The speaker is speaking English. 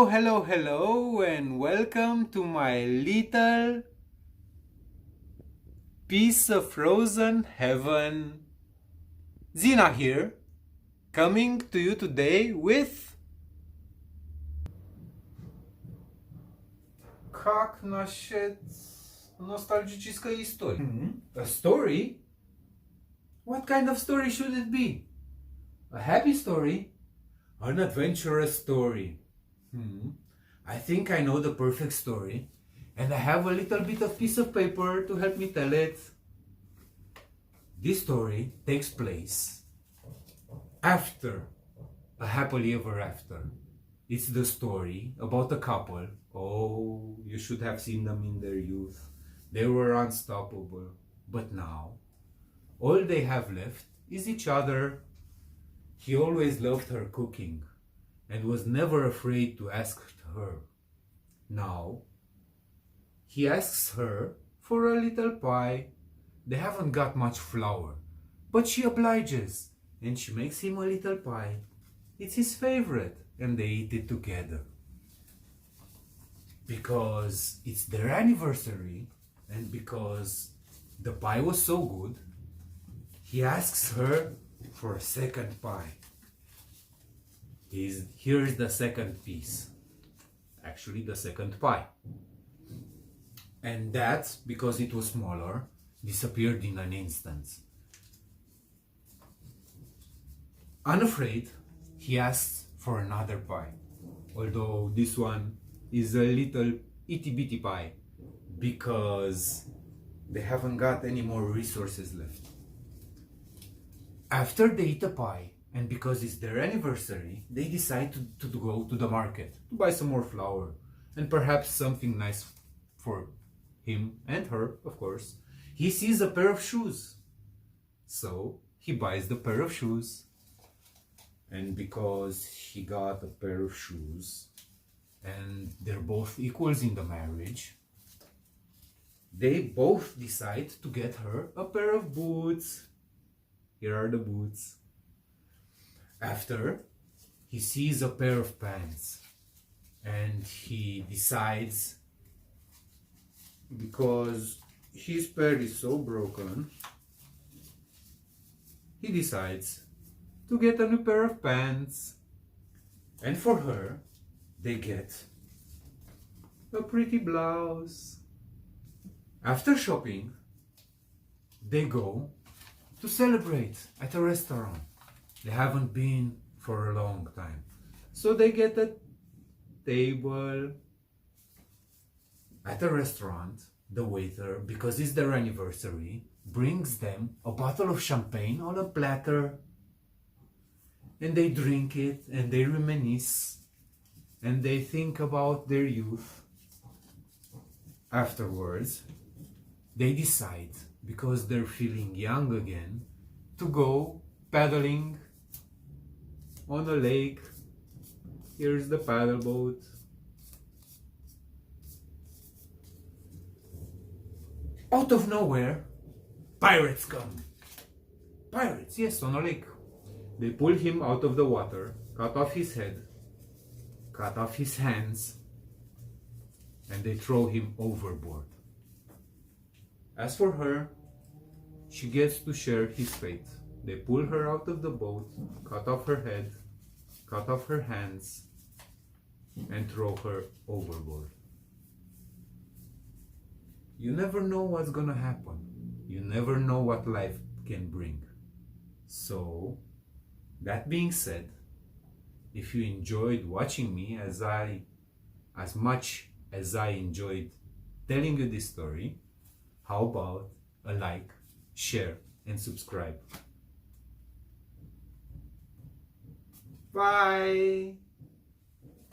Hello, and welcome to my little piece of frozen heaven. Zina here, coming to you today with как насчет nostalgicznej истории? A story? What kind of story should it be? A happy story? An adventurous story? I think I know the perfect story, and I have a little bit of piece of paper to help me tell it. This story takes place after a happily ever after. It's the story about a couple. Oh, you should have seen them in their youth. They were unstoppable. But now, all they have left is each other. He always loved her cooking and was never afraid to ask her. Now, he asks her for a little pie. They haven't got much flour, but she obliges and she makes him a little pie. It's his favorite, and they eat it together. Because it's their anniversary and because the pie was so good, he asks her for a second pie. Here's the second piece. Actually, the second pie. And that, because it was smaller, disappeared in an instant. Unafraid, he asks for another pie. Although this one is a little itty-bitty pie, because they haven't got any more resources left. After they eat a pie, and because it's their anniversary, they decide to go to the market to buy some more flour and perhaps something nice for him and her, of course. He sees a pair of shoes, so he buys the pair of shoes. And because he got a pair of shoes and they're both equals in the marriage, they both decide to get her a pair of boots. Here are the boots. After, he sees a pair of pants and he decides, because his pair is so broken, he decides to get a new pair of pants. And for her, they get a pretty blouse. After shopping, they go to celebrate at a restaurant. They haven't been for a long time. So they get a table at a restaurant. The waiter, because it's their anniversary, brings them a bottle of champagne on a platter. And they drink it and they reminisce and they think about their youth. Afterwards, they decide, because they're feeling young again, to go paddling on a lake. Here's the paddle boat. Out of nowhere, pirates come. Pirates, yes, on a lake. They pull him out of the water, cut off his head, cut off his hands, and they throw him overboard. As for her, she gets to share his fate. They pull her out of the boat, cut off her head, cut off her hands, and throw her overboard. You never know what's gonna happen. You never know what life can bring. So, that being said, if you enjoyed watching me as much as I enjoyed telling you this story, how about a like, share, and subscribe? Bye!